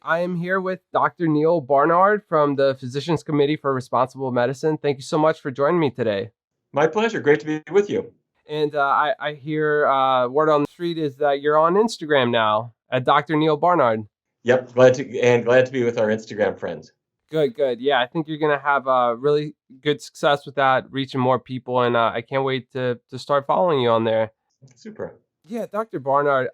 I am here with Dr. Neal Barnard from the Physicians Committee for Responsible Medicine. Thank you so much for joining me today. My pleasure. Great to be with you. And I hear word on the street is that you're on Instagram now at Dr. Neal Barnard. Yep, glad to be with our Instagram friends. Good, good. Yeah, I think you're going to have really good success with that, reaching more people. And I can't wait to start following you on there. Super. Yeah, Dr. Barnard,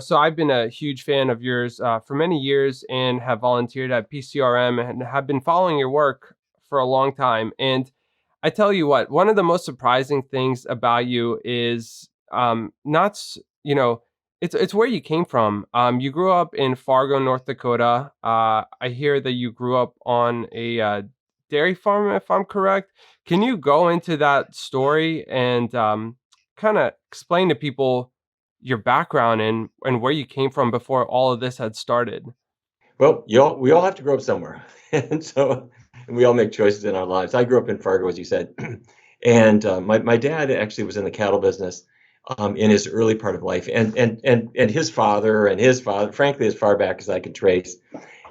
so I've been a huge fan of yours for many years and have volunteered at PCRM and have been following your work for a long time. And I tell you what, one of the most surprising things about you is not, it's where you came from. You grew up in Fargo, North Dakota. I hear that you grew up on a dairy farm, if I'm correct. Can you go into that story and kind of explain to people your background and where you came from before all of this had started? Well, we all have to grow up somewhere, and we all make choices in our lives. I grew up in Fargo, as you said, and my dad actually was in the cattle business in his early part of life, and his father and his father, frankly, as far back as I could trace,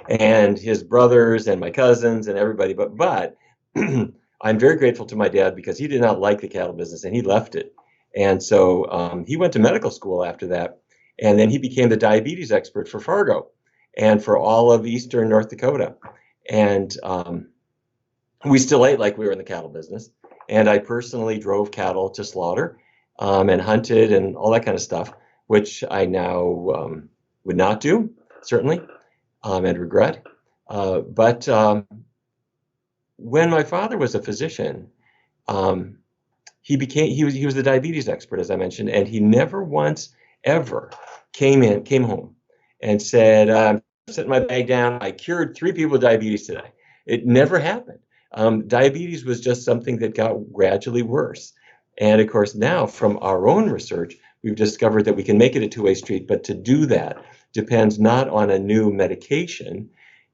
and his brothers and my cousins and everybody. But I'm very grateful to my dad because he did not like the cattle business and he left it. And so he went to medical school after that. And then he became the diabetes expert for Fargo and for all of eastern North Dakota. And we still ate like we were in the cattle business. And I personally drove cattle to slaughter and hunted and all that kind of stuff, which I now would not do, certainly, and regret. But when my father was a physician, he was the diabetes expert, as I mentioned, and he never once ever came home and said, "I'm setting my bag down. I cured 3 people with diabetes today." It never happened. Diabetes was just something that got gradually worse. And of course, now from our own research, we've discovered that we can make it a two-way street, but to do that depends not on a new medication.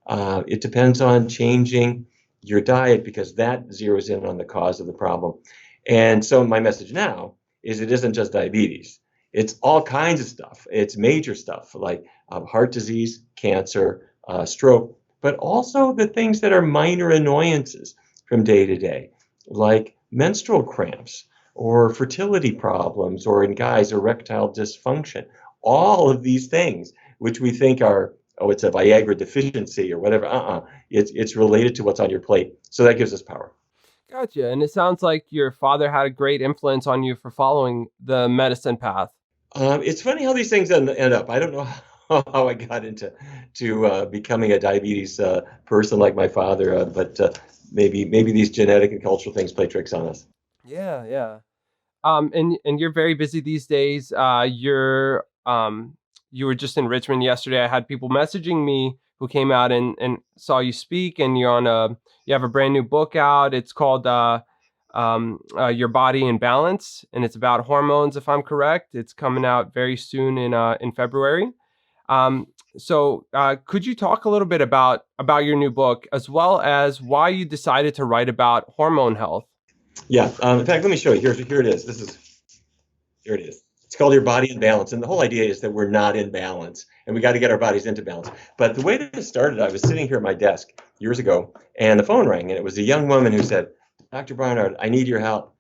It depends on changing your diet because that zeroes in on the cause of the problem. And so my message now is it isn't just diabetes. It's all kinds of stuff. It's major stuff like heart disease, cancer, stroke, but also the things that are minor annoyances from day to day, like menstrual cramps or fertility problems, or in guys, erectile dysfunction. All of these things, which we think are, oh, it's a Viagra deficiency or whatever. It's related to what's on your plate. So that gives us power. Gotcha. And it sounds like your father had a great influence on you for following the medicine path. It's funny how these things end up. I don't know how I got into becoming a diabetes person like my father, but maybe these genetic and cultural things play tricks on us. Yeah, yeah. And you're very busy these days. You were just in Richmond yesterday. I had people messaging me who came out and saw you speak, and you have a brand new book out. It's called Your Body in Balance, and it's about hormones, if I'm correct. It's coming out very soon in February. Um, could you talk a little bit about your new book, as well as why you decided to write about hormone health? Yeah. In fact, let me show you. Here it is. Here it is. It's called Your Body in Balance. And the whole idea is that we're not in balance and we got to get our bodies into balance. But the way this started, I was sitting here at my desk years ago and the phone rang and it was a young woman who said, "Dr. Barnard, I need your help.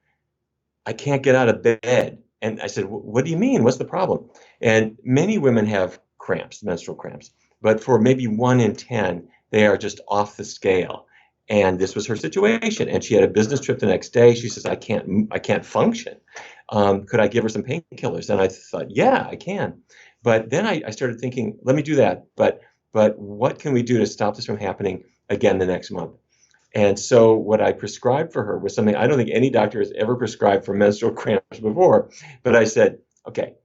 I can't get out of bed." And I said, "What do you mean? What's the problem?" And many women have cramps, menstrual cramps, but for maybe 1 in 10, they are just off the scale. And this was her situation. And she had a business trip the next day. She says, I can't function. Could I give her some painkillers?" And I thought, yeah, I can. But then I started thinking, let me do that. But what can we do to stop this from happening again the next month? And so what I prescribed for her was something I don't think any doctor has ever prescribed for menstrual cramps before. But I said, okay,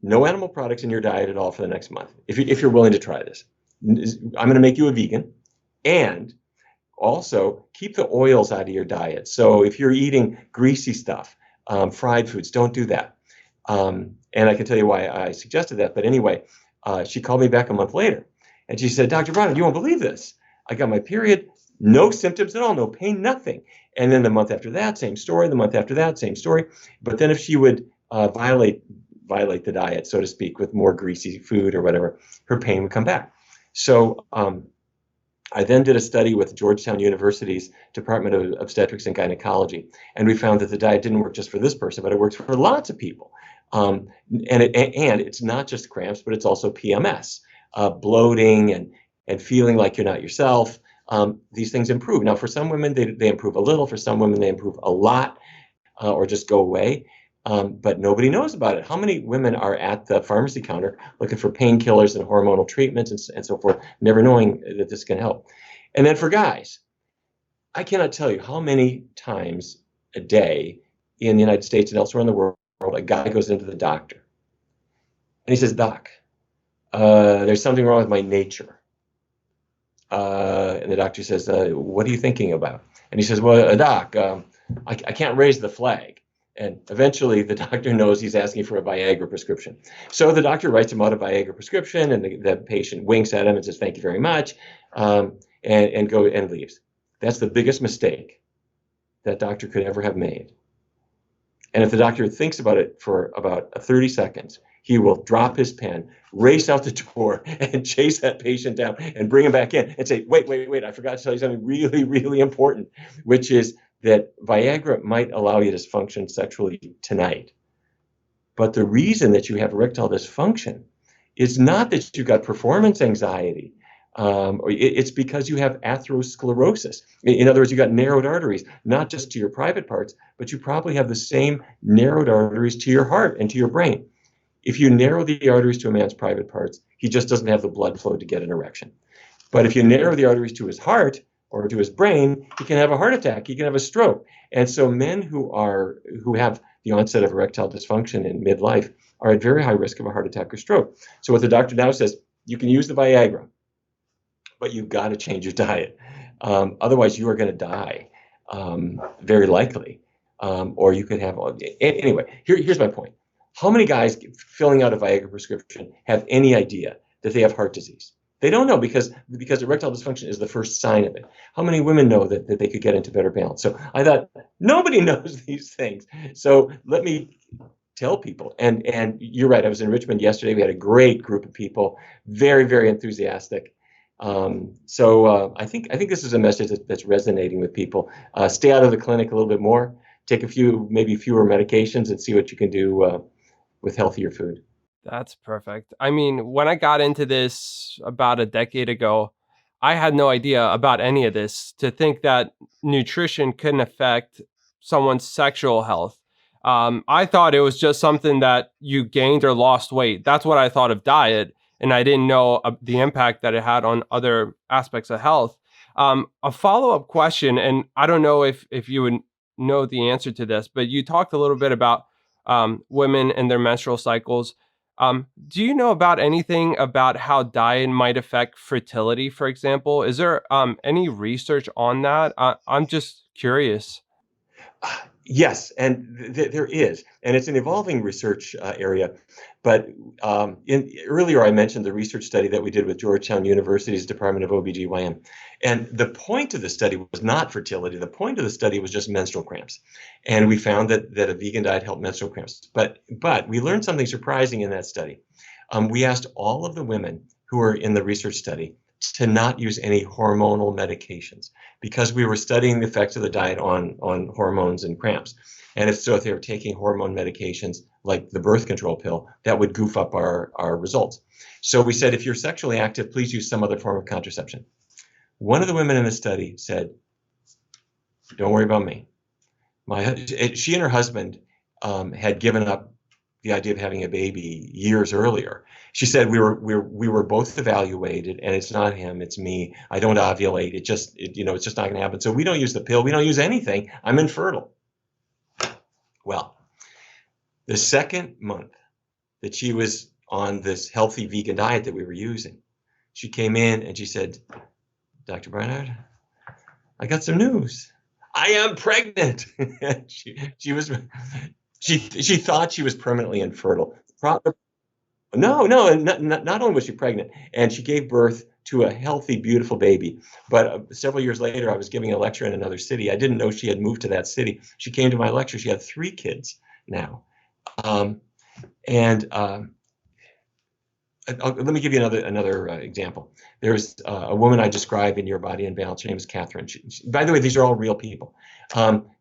no animal products in your diet at all for the next month. If you're willing to try this, I'm going to make you a vegan, and also keep the oils out of your diet. So if you're eating greasy stuff, fried foods, don't do that. And I can tell you why I suggested that. But anyway, she called me back a month later and she said, "Dr. Brown, you won't believe this. I got my period, no symptoms at all, no pain, nothing." And then the month after that, same story. The month after that, same story. But then if she would violate the diet, so to speak, with more greasy food or whatever, her pain would come back. So I then did a study with Georgetown University's Department of Obstetrics and Gynecology, and we found that the diet didn't work just for this person, but it works for lots of people. And it's not just cramps, but it's also PMS, bloating, and feeling like you're not yourself. These things improve. Now, for some women, they improve a little. For some women, they improve a lot, or just go away. But nobody knows about it. How many women are at the pharmacy counter looking for painkillers and hormonal treatments and so forth, never knowing that this can help? And then for guys, I cannot tell you how many times a day in the United States and elsewhere in the world, a guy goes into the doctor and he says, "Doc, there's something wrong with my nature." And the doctor says, "What are you thinking about?" And he says, "Well, doc, I can't raise the flag." And eventually the doctor knows he's asking for a Viagra prescription. So the doctor writes him out a Viagra prescription, and the patient winks at him and says, "Thank you very much," and leaves. That's the biggest mistake that doctor could ever have made. And if the doctor thinks about it for about 30 seconds, he will drop his pen, race out the door, and chase that patient down and bring him back in and say, wait, I forgot to tell you something really, really important, which is that Viagra might allow you to function sexually tonight. But the reason that you have erectile dysfunction is not that you got performance anxiety. It's because you have atherosclerosis. In other words, you got narrowed arteries, not just to your private parts, but you probably have the same narrowed arteries to your heart and to your brain. If you narrow the arteries to a man's private parts, he just doesn't have the blood flow to get an erection. But if you narrow the arteries to his heart or to his brain, he can have a heart attack, he can have a stroke. And so men who have the onset of erectile dysfunction in midlife are at very high risk of a heart attack or stroke. So what the doctor now says, you can use the Viagra, but you've got to change your diet. Otherwise, you are going to die, very likely. Or you could have, anyway, here's my point. How many guys filling out a Viagra prescription have any idea that they have heart disease? They don't know because erectile dysfunction is the first sign of it. How many women know that they could get into better balance? So I thought, nobody knows these things. So let me tell people. And you're right, I was in Richmond yesterday. We had a great group of people, very, very enthusiastic. So I think this is a message that's resonating with people. Stay out of the clinic a little bit more. Take maybe fewer medications, and see what you can do with healthier food. That's perfect. I mean, when I got into this about a decade ago, I had no idea about any of this. To think that nutrition can affect someone's sexual health. I thought it was just something that you gained or lost weight. That's what I thought of diet. And I didn't know the impact that it had on other aspects of health. A follow-up question, and I don't know if you would know the answer to this, but you talked a little bit about women and their menstrual cycles. Do you know about anything about how diet might affect fertility, for example? Is there any research on that? I'm just curious. Yes, and there is, and it's an evolving research area. But earlier I mentioned the research study that we did with Georgetown University's Department of OBGYN. And the point of the study was not fertility. The point of the study was just menstrual cramps. And we found that a vegan diet helped menstrual cramps. But we learned something surprising in that study. We asked all of the women who were in the research study to not use any hormonal medications because we were studying the effects of the diet on hormones and cramps. And if they were taking hormone medications like the birth control pill, that would goof up our results. So we said, if you're sexually active, please use some other form of contraception. One of the women in the study said, "Don't worry about me." She and her husband had given up the idea of having a baby years earlier. She said, we were both evaluated, and it's not him, it's me. I don't ovulate. It's just not going to happen. So we don't use the pill. We don't use anything. I'm infertile. Well, the second month that she was on this healthy vegan diet that we were using, she came in and she said, "Dr. Barnard, I got some news. I am pregnant." She thought she was permanently infertile. No, not only was she pregnant, and she gave birth to a healthy, beautiful baby. But several years later, I was giving a lecture in another city. I didn't know she had moved to that city. She came to my lecture. She had 3 kids now. And let me give you another example. There's a woman I describe in Your Body in Balance. Her name is Catherine. By the way, these are all real people.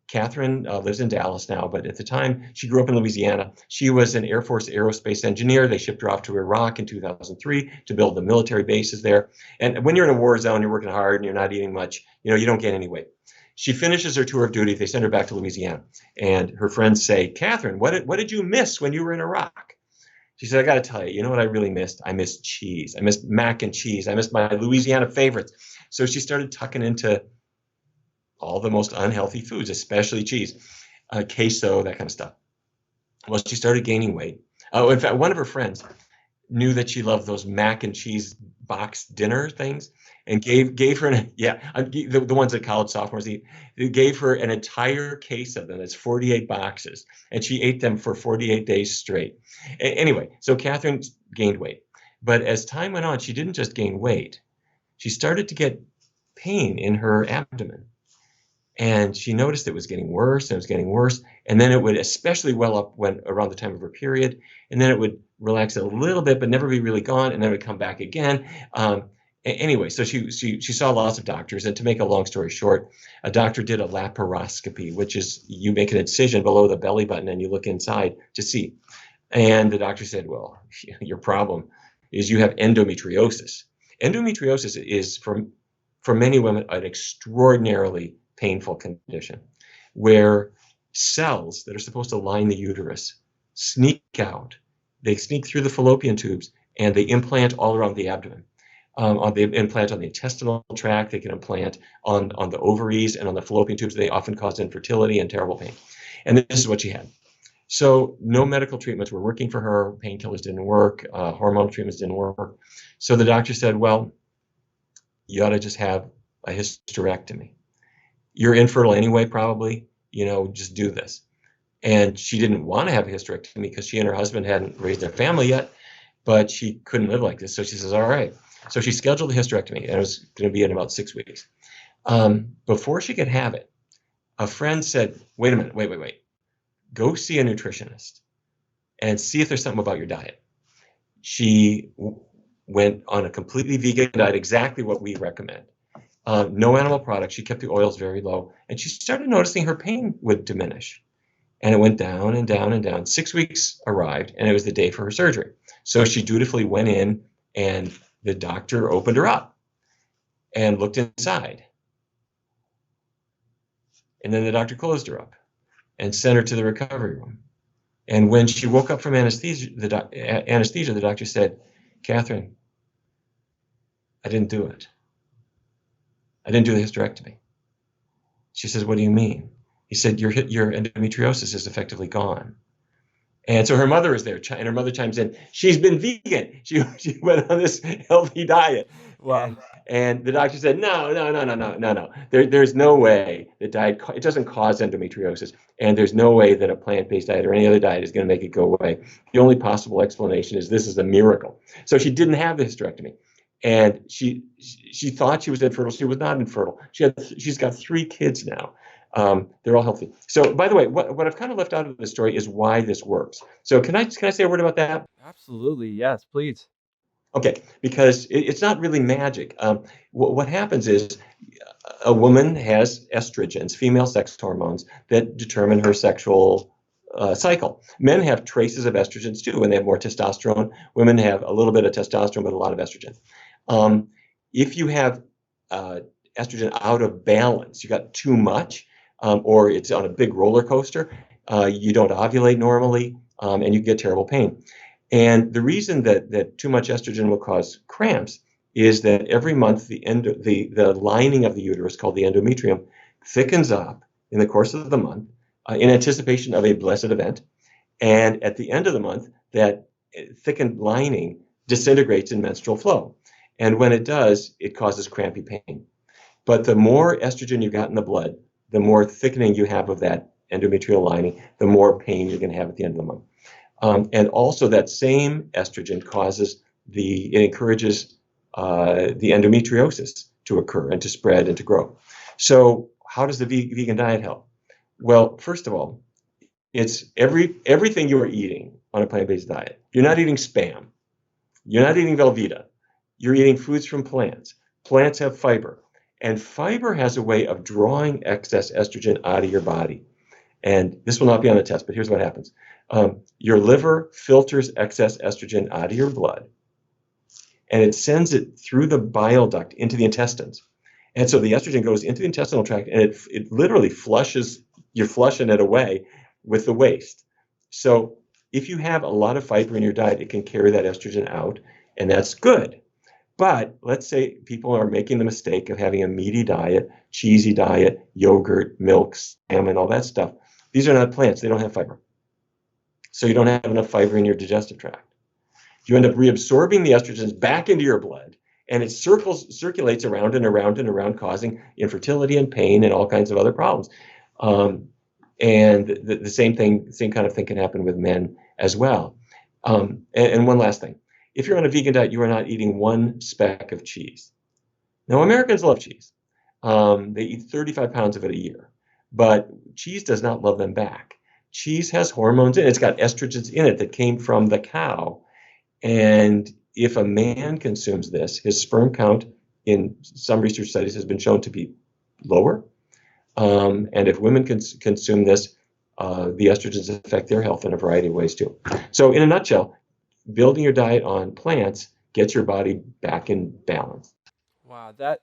Catherine lives in Dallas now, but at the time she grew up in Louisiana. She was an Air Force aerospace engineer. They shipped her off to Iraq in 2003 to build the military bases there. And when you're in a war zone, you're working hard and you're not eating much, you don't gain any weight. She finishes her tour of duty. They send her back to Louisiana. And her friends say, Catherine, what did you miss when you were in Iraq? She said, I got to tell you, you know what I really missed? I missed cheese. I missed mac and cheese. I missed my Louisiana favorites. So she started tucking into all the most unhealthy foods, especially cheese, queso, that kind of stuff. Well, she started gaining weight. Oh, in fact, one of her friends knew that she loved those mac and cheese box dinner things and gave her the ones that college sophomores eat. They gave her an entire case of them. It's 48 boxes, and she ate them for 48 days straight. Anyway, so Catherine gained weight, but as time went on, she didn't just gain weight. She started to get pain in her abdomen, and she noticed it was getting worse and it was getting worse. And then it would especially well up when around the time of her period, and then it would relax a little bit, but never be really gone, and then it would come back again. Anyway, so she saw lots of doctors, and to make a long story short, a doctor did a laparoscopy, which is you make an incision below the belly button and you look inside to see. And the doctor said, well, your problem is you have endometriosis. Endometriosis is, for many women, an extraordinarily painful condition where cells that are supposed to line the uterus sneak out. They sneak through the fallopian tubes and they implant all around the abdomen. They implant on the intestinal tract. They can implant on the ovaries and on the fallopian tubes. They often cause infertility and terrible pain. And this is what she had. So no medical treatments were working for her. Painkillers didn't work. Hormonal treatments didn't work. So the doctor said, well, you ought to just have a hysterectomy. You're infertile anyway, probably. Just do this. And she didn't want to have a hysterectomy because she and her husband hadn't raised their family yet, but she couldn't live like this. So she says, all right. So she scheduled the hysterectomy, and it was going to be in about 6 weeks. Before she could have it, a friend said, wait a minute, wait. Go see a nutritionist and see if there's something about your diet. She went on a completely vegan diet, exactly what we recommend. No animal products. She kept the oils very low, and she started noticing her pain would diminish. And it went down and down and down. 6 weeks arrived, and it was the day for her surgery. So she dutifully went in, and the doctor opened her up and looked inside. And then the doctor closed her up and sent her to the recovery room. And when she woke up from anesthesia, the doctor said, Catherine, I didn't do it. I didn't do the hysterectomy. She says, what do you mean? He said, your endometriosis is effectively gone. And so her mother is there, and her mother chimes in. She's been vegan. She went on this healthy diet. Wow. And the doctor said, no. There's no way that diet, it doesn't cause endometriosis. And there's no way that a plant-based diet or any other diet is going to make it go away. The only possible explanation is this is a miracle. So she didn't have the hysterectomy. And she thought she was infertile. She was not infertile. She's got 3 kids now. They're all healthy. So, by the way, what I've kind of left out of the story is why this works. So, can I say a word about that? Absolutely. Yes, please. Okay, because it's not really magic. What happens is a woman has estrogens, female sex hormones, that determine her sexual cycle. Men have traces of estrogens too, and they have more testosterone. Women have a little bit of testosterone, but a lot of estrogen. If you have estrogen out of balance, you got too much, or it's on a big roller coaster, you don't ovulate normally, and you get terrible pain. And the reason that too much estrogen will cause cramps is that every month the lining of the uterus, called the endometrium, thickens up in the course of the month in anticipation of a blessed event. And at the end of the month, that thickened lining disintegrates in menstrual flow. And when it does, it causes crampy pain. But the more estrogen you've got in the blood, the more thickening you have of that endometrial lining, the more pain you're going to have at the end of the month. And also that same estrogen encourages the endometriosis to occur and to spread and to grow. So how does the vegan diet help? Well, first of all, it's everything you are eating on a plant-based diet. You're not eating spam. You're not eating Velveeta. You're eating foods from plants. Plants have fiber. And fiber has a way of drawing excess estrogen out of your body. And this will not be on the test, but here's what happens. Your liver filters excess estrogen out of your blood, and it sends it through the bile duct into the intestines. And so the estrogen goes into the intestinal tract, and it literally flushes, you're flushing it away with the waste. So if you have a lot of fiber in your diet, it can carry that estrogen out, and that's good. But let's say people are making the mistake of having a meaty diet, cheesy diet, yogurt, milk, salmon, all that stuff. These are not plants. They don't have fiber. So you don't have enough fiber in your digestive tract. You end up reabsorbing the estrogens back into your blood, and it circulates around and around and around, causing infertility and pain and all kinds of other problems. And the same kind of thing can happen with men as well. And one last thing. If you're on a vegan diet, you are not eating one speck of cheese. Now, Americans love cheese. They eat 35 pounds of it a year. But cheese does not love them back. Cheese has hormones in it. It's got estrogens in it that came from the cow. And if a man consumes this, his sperm count in some research studies has been shown to be lower. And if women consume this, the estrogens affect their health in a variety of ways too. So in a nutshell, building your diet on plants gets your body back in balance. Wow, that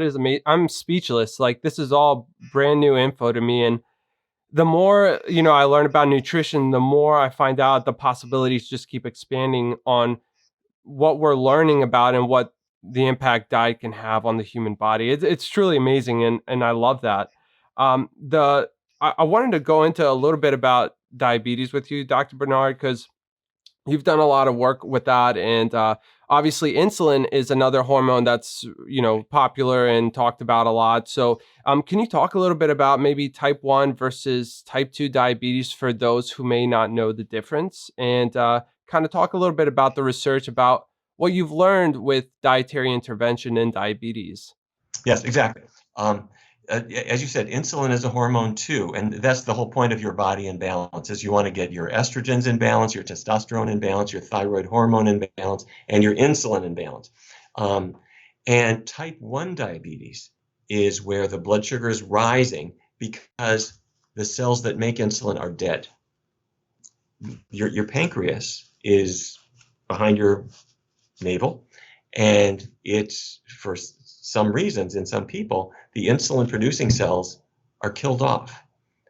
is amazing. I'm speechless. Like, this is all brand new info to me, and the more I learn about nutrition, the more I find out the possibilities just keep expanding on what we're learning about and what the impact diet can have on the human body. It's truly amazing, and I love that. I wanted to go into a little bit about diabetes with you, Dr. Barnard, because you've done a lot of work with that, and obviously insulin is another hormone that's popular and talked about a lot. So can you talk a little bit about maybe type 1 versus type 2 diabetes for those who may not know the difference, and kind of talk a little bit about the research about what you've learned with dietary intervention in diabetes? Yes, exactly. As you said, insulin is a hormone too, and that's the whole point of your body in balance. Is you want to get your estrogens in balance, your testosterone in balance, your thyroid hormone in balance, and your insulin in balance. And type 1 diabetes is where the blood sugar is rising because the cells that make insulin are dead. Your pancreas is behind your navel, and it's, for some reasons in some people, the insulin producing cells are killed off.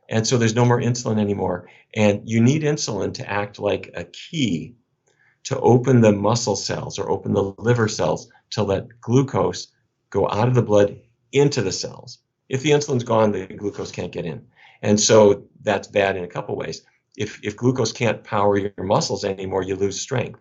And so there's no more insulin anymore. And you need insulin to act like a key to open the muscle cells or open the liver cells to let glucose go out of the blood into the cells. If the insulin's gone, the glucose can't get in. And so that's bad in a couple ways. If glucose can't power your muscles anymore, you lose strength.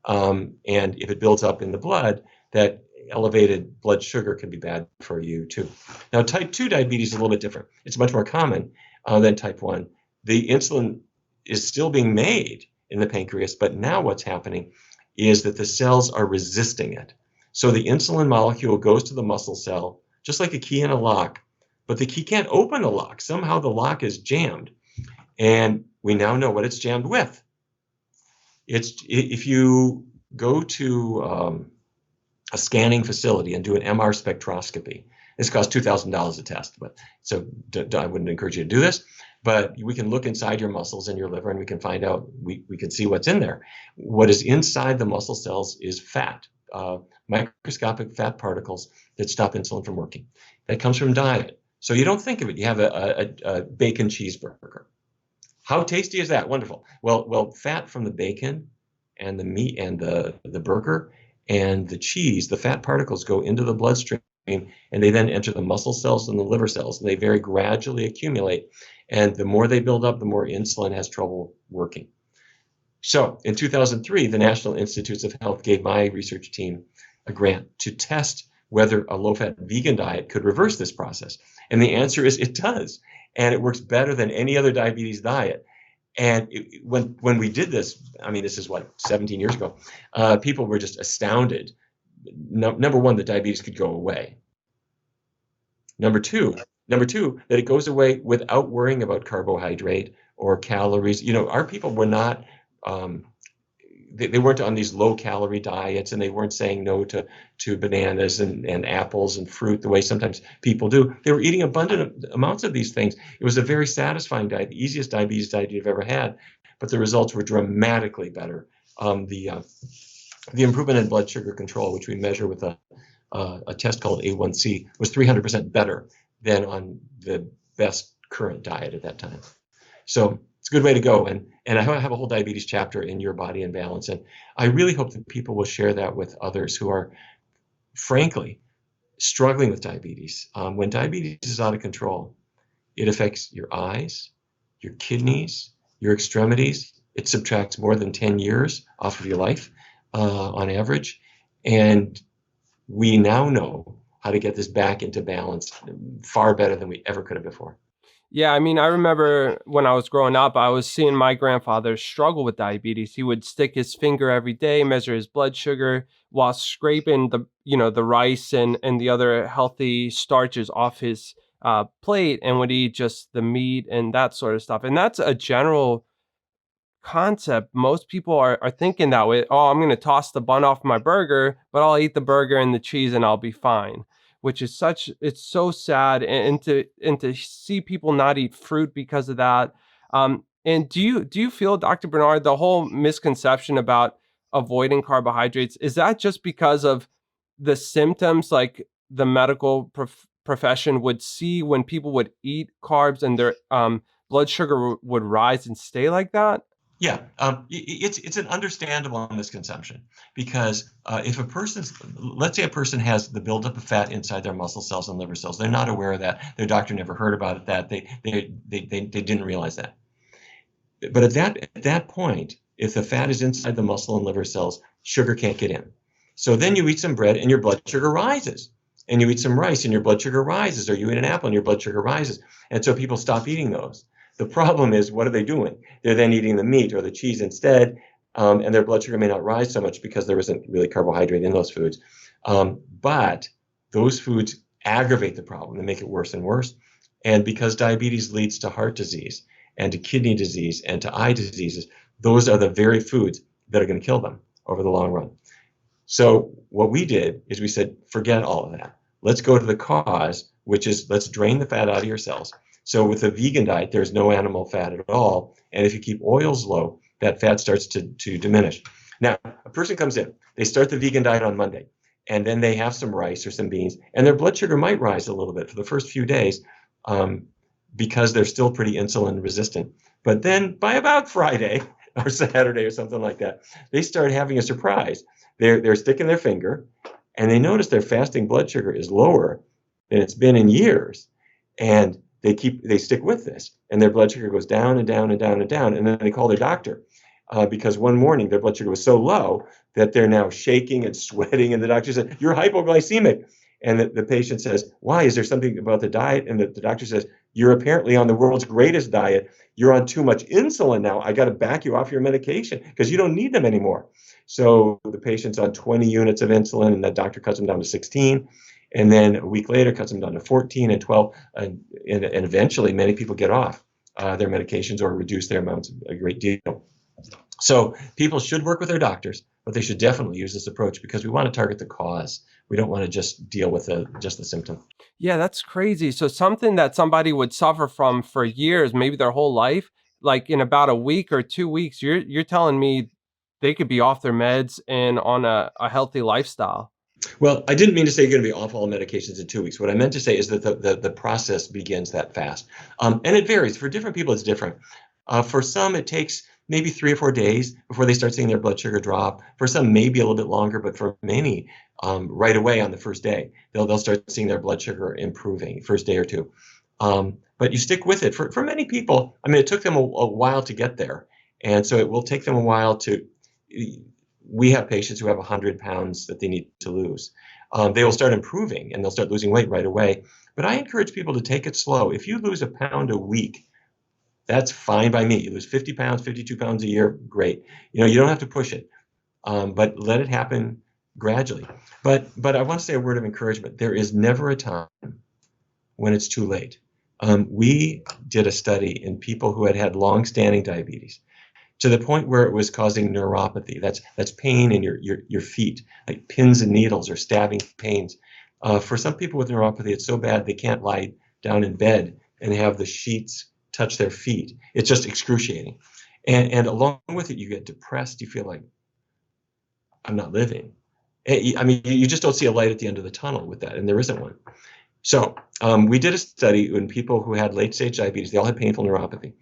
And if it builds up in the blood, that elevated blood sugar can be bad for you too. Now, type 2 diabetes is a little bit different. It's much more common than type 1. The insulin is still being made in the pancreas, but now what's happening is that the cells are resisting it. So the insulin molecule goes to the muscle cell, just like a key in a lock, but the key can't open the lock. Somehow the lock is jammed. And we now know what it's jammed with. If you go to a scanning facility and do an MR spectroscopy, this costs $2,000 a test, but so I wouldn't encourage you to do this. But we can look inside your muscles and your liver, and we can find out, we can see what's in there. What is inside the muscle cells is fat, microscopic fat particles that stop insulin from working. That comes from diet. So you don't think of it. You have a bacon cheeseburger. How tasty is that? Wonderful. Well, fat from the bacon and the meat and the burger and the cheese, the fat particles go into the bloodstream, and they then enter the muscle cells and the liver cells, and they very gradually accumulate. And the more they build up, the more insulin has trouble working. So in 2003, the National Institutes of Health gave my research team a grant to test whether a low-fat vegan diet could reverse this process. And the answer is it does. And it works better than any other diabetes diet. And when we did this, I mean, this is 17 years ago, people were just astounded. Number one, that diabetes could go away. Number two, that it goes away without worrying about carbohydrate or calories. Our people were not they weren't on these low calorie diets, and they weren't saying no to bananas and apples and fruit the way sometimes people do. They were eating abundant amounts of these things. It was a very satisfying diet, the easiest diabetes diet you've ever had, but the results were dramatically better. The improvement in blood sugar control, which we measure with a test called A1C, was 300% better than on the best current diet at that time. So it's a good way to go. And I have a whole diabetes chapter in Your Body in Balance. And I really hope that people will share that with others who are, frankly, struggling with diabetes. When diabetes is out of control, it affects your eyes, your kidneys, your extremities. It subtracts more than 10 years off of your life on average. And we now know how to get this back into balance far better than we ever could have before. Yeah, I mean, I remember when I was growing up, I was seeing my grandfather struggle with diabetes. He would stick his finger every day, measure his blood sugar while scraping the rice and the other healthy starches off his plate, and would eat just the meat and that sort of stuff. And that's a general concept. Most people are thinking that way. Oh, I'm going to toss the bun off my burger, but I'll eat the burger and the cheese and I'll be fine. Which is it's so sad, and to see people not eat fruit because of that. And do you feel, Dr. Barnard, the whole misconception about avoiding carbohydrates, is that just because of the symptoms like the medical profession would see when people would eat carbs and their blood sugar would rise and stay like that? Yeah, it's an understandable misconception because if let's say a person has the buildup of fat inside their muscle cells and liver cells, they're not aware of that. Their doctor never heard about it. That they didn't realize that. But at that point, if the fat is inside the muscle and liver cells, sugar can't get in. So then you eat some bread and your blood sugar rises. And you eat some rice and your blood sugar rises, or you eat an apple and your blood sugar rises. And so people stop eating those. The problem is, what are they doing? They're then eating the meat or the cheese instead, and their blood sugar may not rise so much because there isn't really carbohydrate in those foods. But those foods aggravate the problem and make it worse and worse. And because diabetes leads to heart disease and to kidney disease and to eye diseases, those are the very foods that are going to kill them over the long run. So what we did is we said, forget all of that. Let's go to the cause, which is let's drain the fat out of your cells. So with a vegan diet, there's no animal fat at all. And if you keep oils low, that fat starts to diminish. Now, a person comes in, they start the vegan diet on Monday, and then they have some rice or some beans, and their blood sugar might rise a little bit for the first few days because they're still pretty insulin resistant. But then by about Friday or Saturday or something like that, they start having a surprise. They're sticking their finger, and they notice their fasting blood sugar is lower than it's been in years. And they stick with this, and their blood sugar goes down and down and down and down, and then they call their doctor because one morning their blood sugar was so low that they're now shaking and sweating, and the doctor said, "You're hypoglycemic." And the patient says, "Why? Is there something about the diet?" And the doctor says, "You're apparently on the world's greatest diet. You're on too much insulin now. I got to back you off your medication because you don't need them anymore." So the patient's on 20 units of insulin, and the doctor cuts them down to 16. And then a week later, cuts them down to 14 and 12. And eventually, many people get off their medications or reduce their amounts a great deal. So people should work with their doctors, but they should definitely use this approach because we want to target the cause. We don't want to just deal with just the symptom. Yeah, that's crazy. So something that somebody would suffer from for years, maybe their whole life, like in about a week or 2 weeks, you're telling me they could be off their meds and on a healthy lifestyle. Well, I didn't mean to say you're going to be off all medications in 2 weeks. What I meant to say is that the process begins that fast. And it varies. For different people, it's different. For some, it takes maybe 3 or 4 days before they start seeing their blood sugar drop. For some, maybe a little bit longer, but for many, right away on the first day, they'll start seeing their blood sugar improving first day or two. But you stick with it. For many people, I mean, it took them a while to get there. And so it will take them a while to... We have patients who have 100 pounds that they need to lose. They will start improving and they'll start losing weight right away. But I encourage people to take it slow. If you lose a pound a week, that's fine by me. You lose 50 pounds, 52 pounds a year, great. You don't have to push it, but let it happen gradually. But I want to say a word of encouragement. There is never a time when it's too late. We did a study in people who had long-standing diabetes. to the point where it was causing neuropathy. That's pain in your feet, like pins and needles or stabbing pains. For some people with neuropathy, it's so bad they can't lie down in bed and have the sheets touch their feet. It's just excruciating. And along with it, you get depressed. You feel like, I'm not living. I mean, you just don't see a light at the end of the tunnel with that, and there isn't one. So we did a study on people who had late-stage diabetes. They all had painful neuropathy.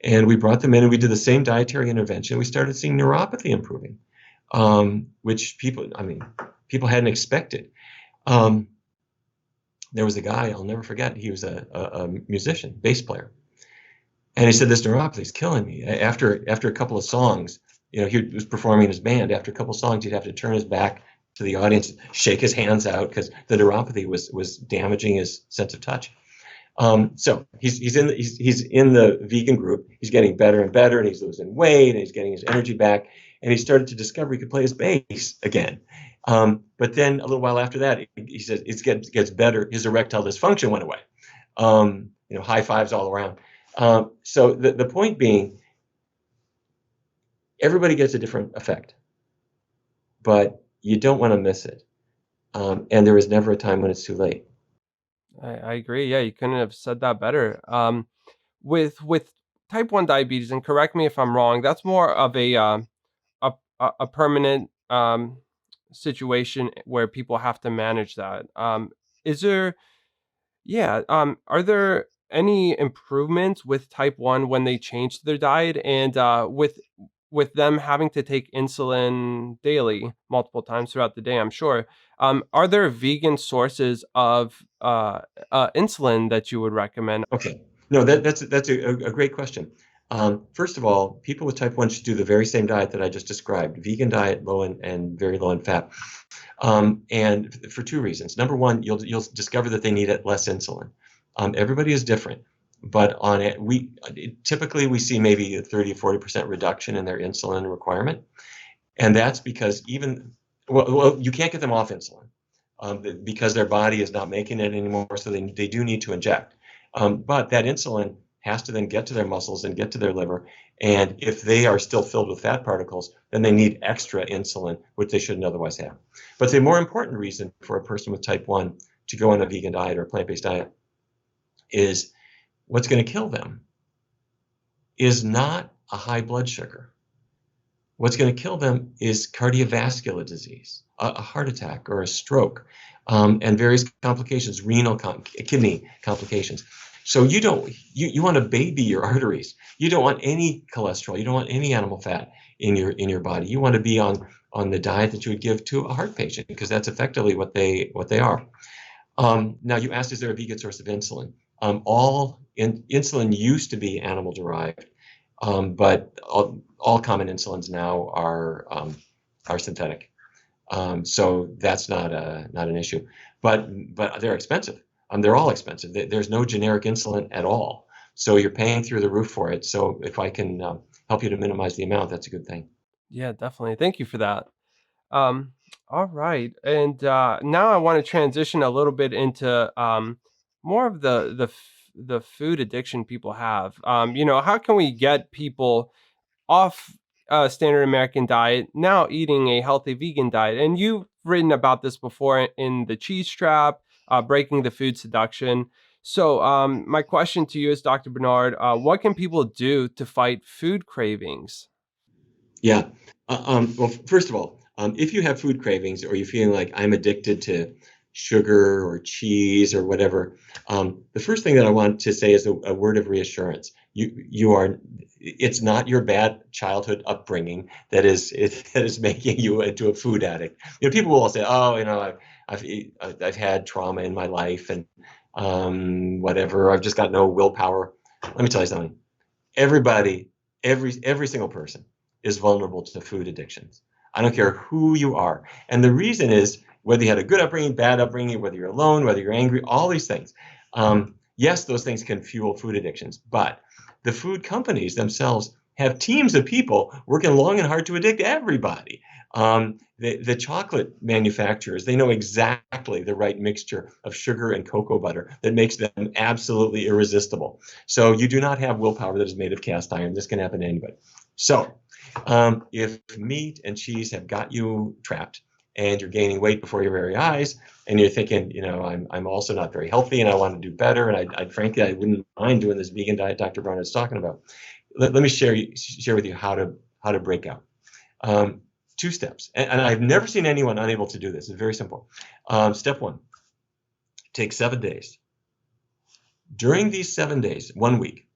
And we brought them in and we did the same dietary intervention. We started seeing neuropathy improving, which people hadn't expected. There was a guy, I'll never forget, he was a musician, bass player. And he said, this neuropathy is killing me. After a couple of songs, he was performing in his band. After a couple of songs, he'd have to turn his back to the audience, shake his hands out because the neuropathy was damaging his sense of touch. So he's in the vegan group. He's getting better and better, and he's losing weight, and he's getting his energy back. And he started to discover he could play his bass again. But then a little while after that, he says it gets better. His erectile dysfunction went away. High fives all around. So the point being, everybody gets a different effect, but you don't want to miss it. And there is never a time when it's too late. I agree. Yeah, you couldn't have said that better. With type 1 diabetes, and correct me if I'm wrong, that's more of a permanent situation where people have to manage that. Is there, yeah, are there any improvements with type 1 when they change their diet, and with them having to take insulin daily multiple times throughout the day, I'm sure. Are there vegan sources of insulin that you would recommend? Okay. No, that's a great question. First of all, people with type 1 should do the very same diet that I just described, vegan diet, low and very low in fat. And for two reasons. Number one, you'll discover that they need less insulin. Everybody is different, but on it, typically we see maybe a 30 or 40% reduction in their insulin requirement. And that's because you can't get them off insulin because their body is not making it anymore, so they do need to inject. But that insulin has to then get to their muscles and get to their liver. And if they are still filled with fat particles, then they need extra insulin, which they shouldn't otherwise have. But the more important reason for a person with type 1 to go on a vegan diet or a plant-based diet is what's going to kill them is not a high blood sugar. What's going to kill them is cardiovascular disease, a heart attack or a stroke, and various complications, kidney complications. So you want to baby your arteries. You don't want any cholesterol. You don't want any animal fat in your body. You want to be on the diet that you would give to a heart patient, because that's effectively what they are. Now you asked, is there a vegan source of insulin? Insulin used to be animal derived, but all common insulins now are synthetic. So that's not an issue. But they're expensive. They're all expensive. There's no generic insulin at all. So you're paying through the roof for it. So if I can help you to minimize the amount, that's a good thing. Yeah, definitely. Thank you for that. All right, and now I want to transition a little bit into more of the food addiction people have. How can we get people off standard American diet, now eating a healthy vegan diet? And you've written about this before in The Cheese Trap, Breaking the Food Seduction. So my question to you is, Dr. Barnard, what can people do to fight food cravings? Yeah. Well, first of all, if you have food cravings or you're feeling like I'm addicted to sugar or cheese or whatever, the first thing that I want to say is a word of reassurance. It's not your bad childhood upbringing that is making you into a food addict. People will say, "Oh, I've had trauma in my life and whatever. I've just got no willpower." Let me tell you something. Everybody, every single person is vulnerable to food addictions. I don't care who you are. And the reason is, whether you had a good upbringing, bad upbringing, whether you're alone, whether you're angry, all these things. Yes, those things can fuel food addictions, but the food companies themselves have teams of people working long and hard to addict everybody. The chocolate manufacturers, they know exactly the right mixture of sugar and cocoa butter that makes them absolutely irresistible. So you do not have willpower that is made of cast iron. This can happen to anybody. So If meat and cheese have got you trapped and you're gaining weight before your very eyes, and you're thinking, I'm also not very healthy and I want to do better, and I frankly, I wouldn't mind doing this vegan diet Dr. Barnard is talking about. Let me share with you how to break out. 2 steps, and I've never seen anyone unable to do this. It's very simple. Step 1, take 7 days. During these 7 days, 1 week,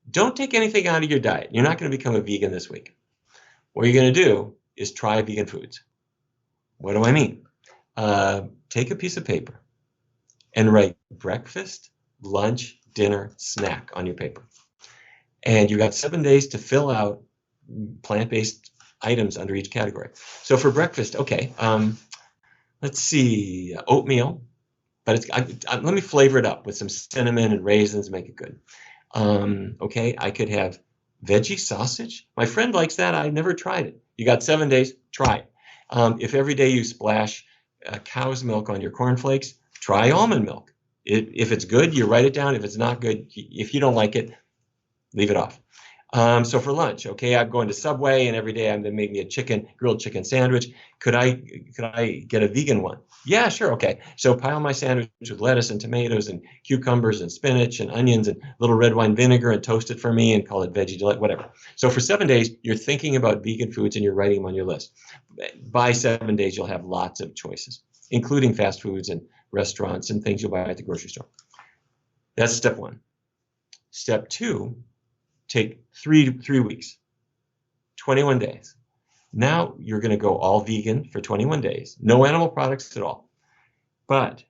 don't take anything out of your diet. You're not going to become a vegan this week. What you're going to do is try vegan foods. What do I mean? Take a piece of paper and write breakfast, lunch, dinner, snack on your paper. And you got 7 days to fill out plant-based items under each category. So for breakfast, okay, let's see, oatmeal, but let me flavor it up with some cinnamon and raisins, make it good. Okay, I could have veggie sausage. My friend likes that. I never tried it. You got 7 days, try it. If every day you splash cow's milk on your cornflakes, try almond milk. If it's good, you write it down. If it's not good, if you don't like it, leave it off. So for lunch, okay, I'm going to Subway and every day I'm going to make me a grilled chicken sandwich. Could I get a vegan one? Yeah, sure, okay. So pile my sandwich with lettuce and tomatoes and cucumbers and spinach and onions and little red wine vinegar and toast it for me and call it Veggie Delight, whatever. So for 7 days, you're thinking about vegan foods and you're writing them on your list. By 7 days, you'll have lots of choices, including fast foods and restaurants and things you'll buy at the grocery store. That's step 1. Step 2, take 3 weeks, 21 days. Now you're going to go all vegan for 21 days, no animal products at all. But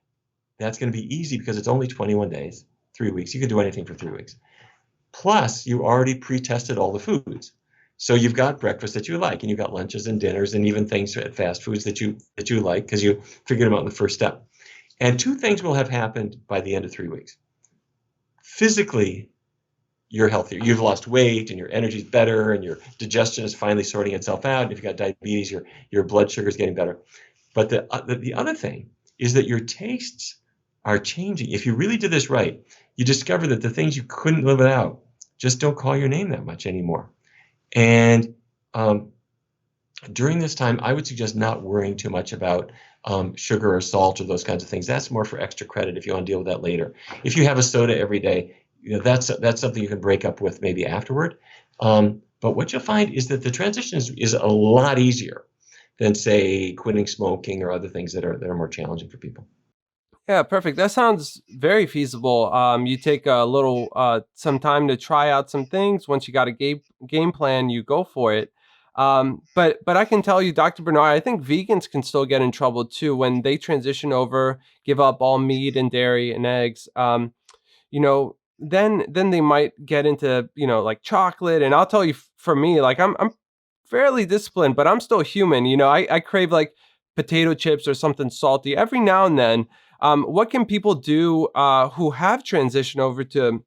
that's going to be easy because it's only 21 days, 3 weeks. You can do anything for 3 weeks. Plus, you already pre-tested all the foods. So you've got breakfast that you like, and you've got lunches and dinners and even things at fast foods that you like because you figured them out in the first step. And 2 things will have happened by the end of 3 weeks. Physically, you're healthier. You've lost weight and your energy's better and your digestion is finally sorting itself out. And if you've got diabetes, your blood sugar is getting better. But the other thing is that your tastes are changing. If you really did this right, you discover that the things you couldn't live without just don't call your name that much anymore. And during this time, I would suggest not worrying too much about sugar or salt or those kinds of things. That's more for extra credit if you want to deal with that later. If you have a soda every day, that's something you can break up with maybe afterward. But what you'll find is that the transition is a lot easier than, say, quitting smoking or other things that are more challenging for people. Yeah, perfect. That sounds very feasible. You take a little some time to try out some things. Once you got a game plan, you go for it. But I can tell you, Dr. Barnard, I think vegans can still get in trouble too when they transition over, give up all meat and dairy and eggs. Then they might get into like chocolate. And I'll tell you, for me, like I'm fairly disciplined, but I'm still human. I crave like potato chips or something salty every now and then. What can people do who have transitioned over to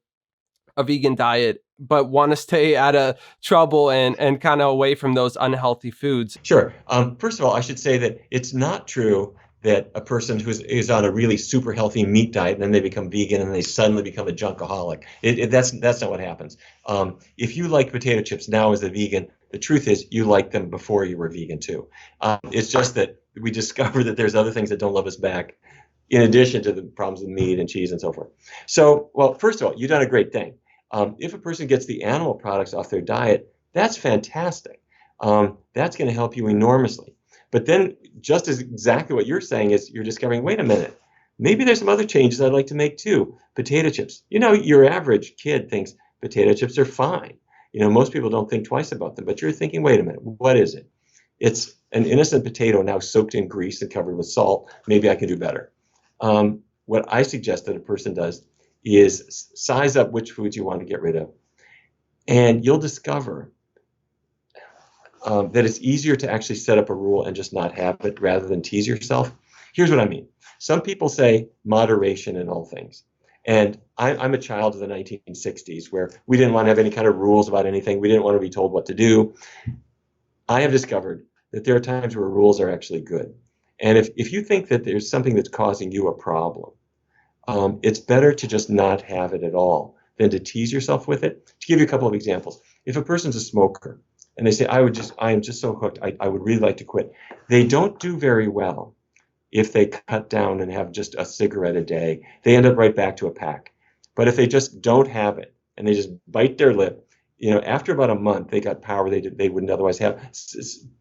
a vegan diet but want to stay out of trouble and kind of away from those unhealthy foods? Sure. First of all, I should say that it's not true that a person who is on a really super healthy meat diet and then they become vegan and they suddenly become a junkaholic. That's not what happens. If you like potato chips now as a vegan, the truth is you liked them before you were vegan too. It's just that we discover that there's other things that don't love us back, in addition to the problems with meat and cheese and so forth. So, well, first of all, you've done a great thing. If a person gets the animal products off their diet, that's fantastic. That's going to help you enormously. But then just as exactly what you're saying is you're discovering, wait a minute, maybe there's some other changes I'd like to make too. Potato chips. Your average kid thinks potato chips are fine. Most people don't think twice about them, but you're thinking, wait a minute, what is it? It's an innocent potato now soaked in grease and covered with salt. Maybe I can do better. What I suggest that a person does is size up which foods you want to get rid of. And you'll discover that it's easier to actually set up a rule and just not have it rather than tease yourself. Here's what I mean. Some people say moderation in all things. And I'm a child of the 1960s where we didn't want to have any kind of rules about anything. We didn't want to be told what to do. I have discovered that there are times where rules are actually good. And if you think that there's something that's causing you a problem, it's better to just not have it at all than to tease yourself with it. To give you a couple of examples, if a person's a smoker, and they say, I am just so hooked. I would really like to quit. They don't do very well if they cut down and have just a cigarette a day. They end up right back to a pack. But if they just don't have it and they just bite their lip, after about a month, they got power they wouldn't otherwise have.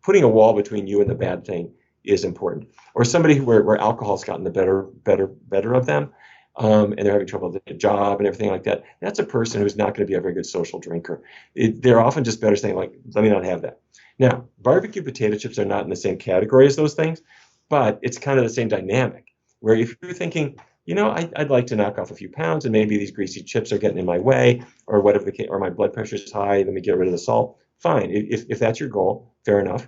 Putting a wall between you and the bad thing is important. Or somebody where alcohol's gotten the better of them, and they're having trouble with their job and everything like that. That's a person who's not going to be a very good social drinker. They're often just better saying, like, let me not have that. Now, barbecue potato chips are not in the same category as those things, but it's kind of the same dynamic, where if you're thinking, I'd like to knock off a few pounds, and maybe these greasy chips are getting in my way, or whatever or my blood pressure is high, let me get rid of the salt. Fine. If that's your goal, fair enough.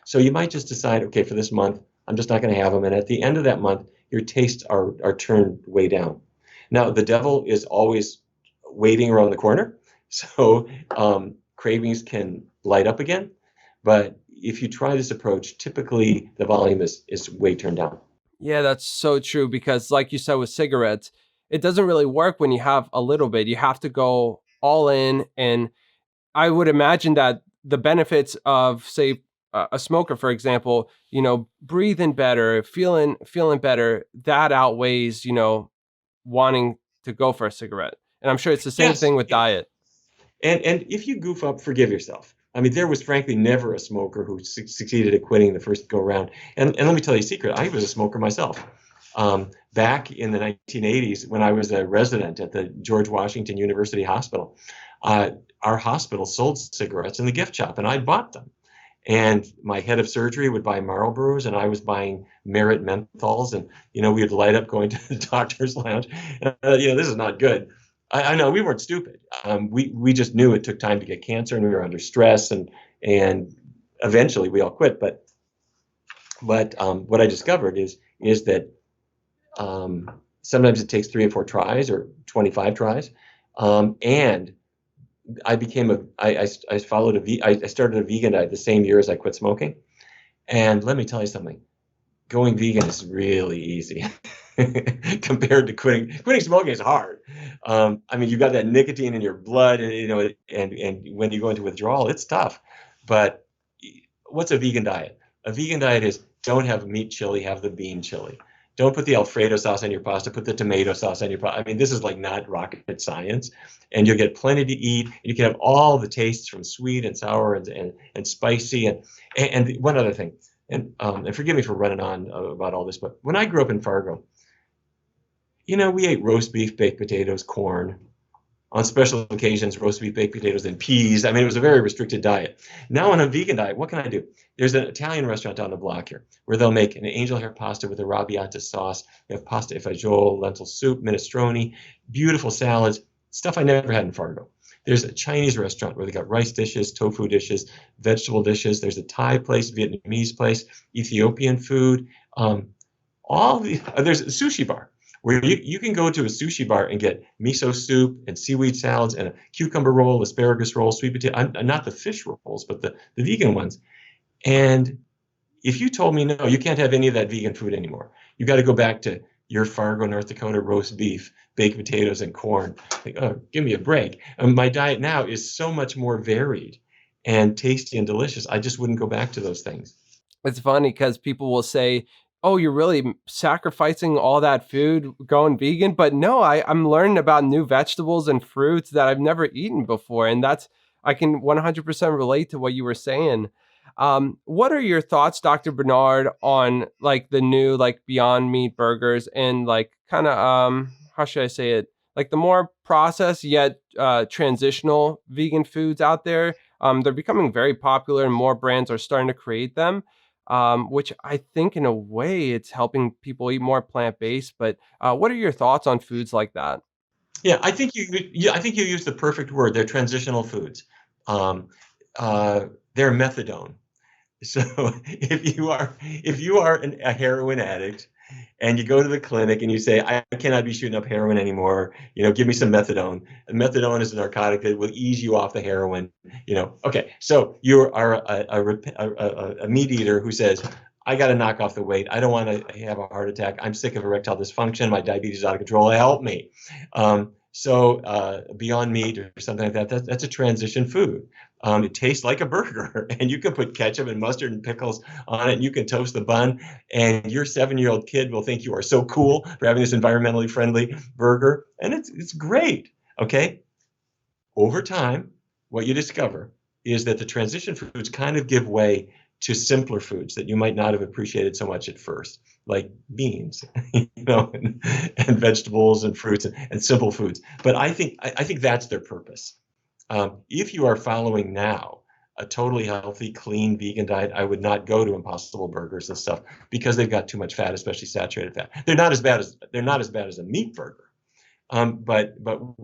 So you might just decide, okay, for this month, I'm just not going to have them. And at the end of that month, your tastes are turned way down. Now, the devil is always waiting around the corner. So cravings can light up again. But if you try this approach, typically the volume is way turned down. Yeah, that's so true because like you said with cigarettes, it doesn't really work when you have a little bit. You have to go all in. And I would imagine that the benefits of, say, a smoker, for example, breathing better, feeling better, that outweighs, wanting to go for a cigarette. And I'm sure it's the same Yes. thing with diet. And if you goof up, forgive yourself. I mean, there was frankly never a smoker who succeeded at quitting the first go round. And let me tell you a secret. I was a smoker myself. Back in the 1980s, when I was a resident at the George Washington University Hospital, our hospital sold cigarettes in the gift shop, and I bought them. And my head of surgery would buy Marlboros, and I was buying Merit menthols, and we would light up going to the doctor's lounge. This is not good. I know we weren't stupid. We just knew it took time to get cancer, and we were under stress, and eventually we all quit. But what I discovered is that sometimes it takes 3 or 4 tries or 25 tries, and I started a vegan diet the same year as I quit smoking. And let me tell you something, going vegan is really easy compared to quitting. Quitting smoking is hard. You got that nicotine in your blood, and when you go into withdrawal, it's tough. But what's a vegan diet? A vegan diet is don't have meat chili, have the bean chili. Don't put the Alfredo sauce on your pasta, put the tomato sauce on your pasta. This is like not rocket science. And you'll get plenty to eat. You can have all the tastes from sweet and sour and spicy. And one other thing, and forgive me for running on about all this, but when I grew up in Fargo, we ate roast beef, baked potatoes, corn. On special occasions, roast beef, baked potatoes, and peas. It was a very restricted diet. Now on a vegan diet, what can I do? There's an Italian restaurant down the block here where they'll make an angel hair pasta with a arrabbiata sauce. They have pasta e fagioli, lentil soup, minestrone, beautiful salads, stuff I never had in Fargo. There's a Chinese restaurant where they got rice dishes, tofu dishes, vegetable dishes. There's a Thai place, Vietnamese place, Ethiopian food. There's a sushi bar where you can go to a sushi bar and get miso soup and seaweed salads and a cucumber roll, asparagus roll, sweet potato, not the fish rolls, but the vegan ones. And if you told me, no, you can't have any of that vegan food anymore, you got to go back to your Fargo, North Dakota roast beef, baked potatoes, and corn. Give me a break. My diet now is so much more varied and tasty and delicious. I just wouldn't go back to those things. It's funny because people will say, oh, you're really sacrificing all that food going vegan. But no, I'm learning about new vegetables and fruits that I've never eaten before. And I can 100% relate to what you were saying. What are your thoughts, Dr. Barnard, on like the new like Beyond Meat burgers and like kind of, how should I say it? Like the more processed yet transitional vegan foods out there. They're becoming very popular and more brands are starting to create them. Which I think in a way it's helping people eat more plant-based. But what are your thoughts on foods like that? Yeah, I think you used the perfect word. They're transitional foods. They're methadone. So if you are a heroin addict and you go to the clinic and you say, I cannot be shooting up heroin anymore, give me some methadone. And methadone is a narcotic that will ease you off the heroin. Okay, so you are a meat eater who says, I got to knock off the weight. I don't want to have a heart attack. I'm sick of erectile dysfunction. My diabetes is out of control. Help me. So Beyond Meat or something like that, that's a transition food. It tastes like a burger, and you can put ketchup and mustard and pickles on it, and you can toast the bun, and your 7-year-old kid will think you are so cool for having this environmentally friendly burger, and it's great. Okay, over time, what you discover is that the transition foods kind of give way to simpler foods that you might not have appreciated so much at first, like beans, and vegetables and fruits and simple foods. But I think that's their purpose. If you are following now a totally healthy, clean vegan diet, I would not go to Impossible Burgers and stuff because they've got too much fat, especially saturated fat. They're not as bad as a meat burger, but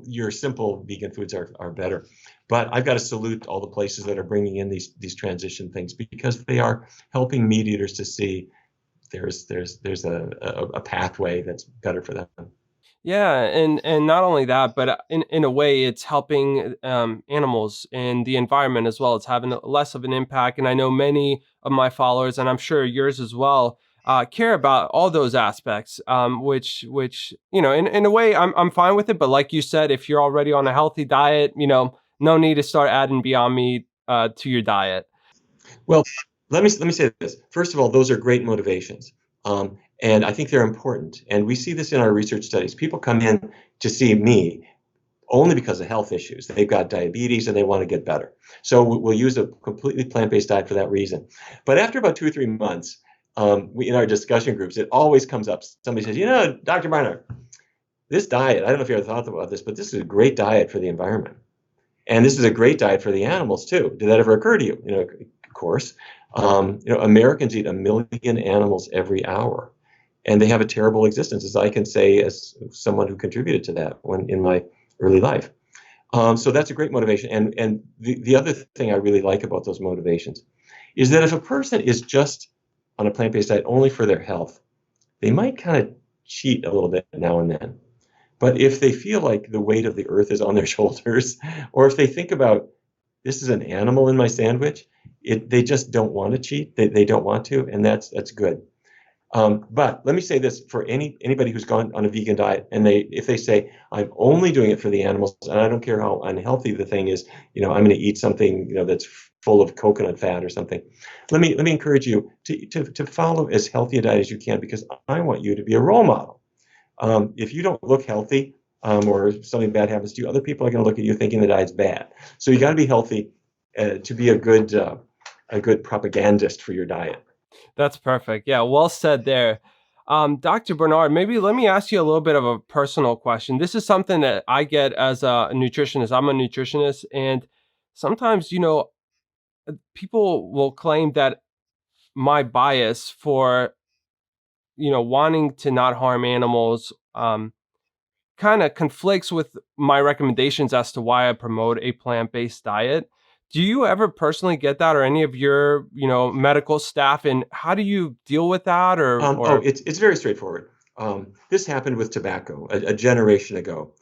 your simple vegan foods are better. But I've got to salute all the places that are bringing in these transition things because they are helping meat eaters to see there's a pathway that's better for them. Yeah, and not only that, but in a way, it's helping animals and the environment as well. It's having less of an impact, and I know many of my followers, and I'm sure yours as well, care about all those aspects. Which in a way, I'm fine with it. But like you said, if you're already on a healthy diet, no need to start adding Beyond Meat to your diet. Well, let me say this. First of all, those are great motivations, and I think they're important. And we see this in our research studies. People come in to see me only because of health issues. They've got diabetes and they want to get better. So we'll use a completely plant-based diet for that reason. But after about 2 or 3 months, in our discussion groups, it always comes up. Somebody says, Dr. Barnard, this diet, I don't know if you ever thought about this, but this is a great diet for the environment. And this is a great diet for the animals too. Did that ever occur to you? Of course. Americans eat 1 million animals every hour, and they have a terrible existence, as I can say as someone who contributed to that in my early life. So that's a great motivation. And the other thing I really like about those motivations is that if a person is just on a plant-based diet only for their health, they might kind of cheat a little bit now and then. But if they feel like the weight of the earth is on their shoulders, or if they think about this is an animal in my sandwich, they just don't want to cheat. They don't want to, and that's good. But let me say this for anybody who's gone on a vegan diet, and if they say I'm only doing it for the animals, and I don't care how unhealthy the thing is, I'm going to eat something that's full of coconut fat or something. Let me encourage you to follow as healthy a diet as you can, because I want you to be a role model. If you don't look healthy, or something bad happens to you, other people are going to look at you thinking the diet's bad. So you got to be healthy to be a good propagandist for your diet. That's perfect. Yeah, well said there. Dr. Barnard, maybe let me ask you a little bit of a personal question. This is something that I get as a nutritionist. I'm a nutritionist, and sometimes, people will claim that my bias for, wanting to not harm animals, kind of conflicts with my recommendations as to why I promote a plant-based diet. Do you ever personally get that, or any of your, medical staff, and how do you deal with that? It's very straightforward. This happened with tobacco a generation ago.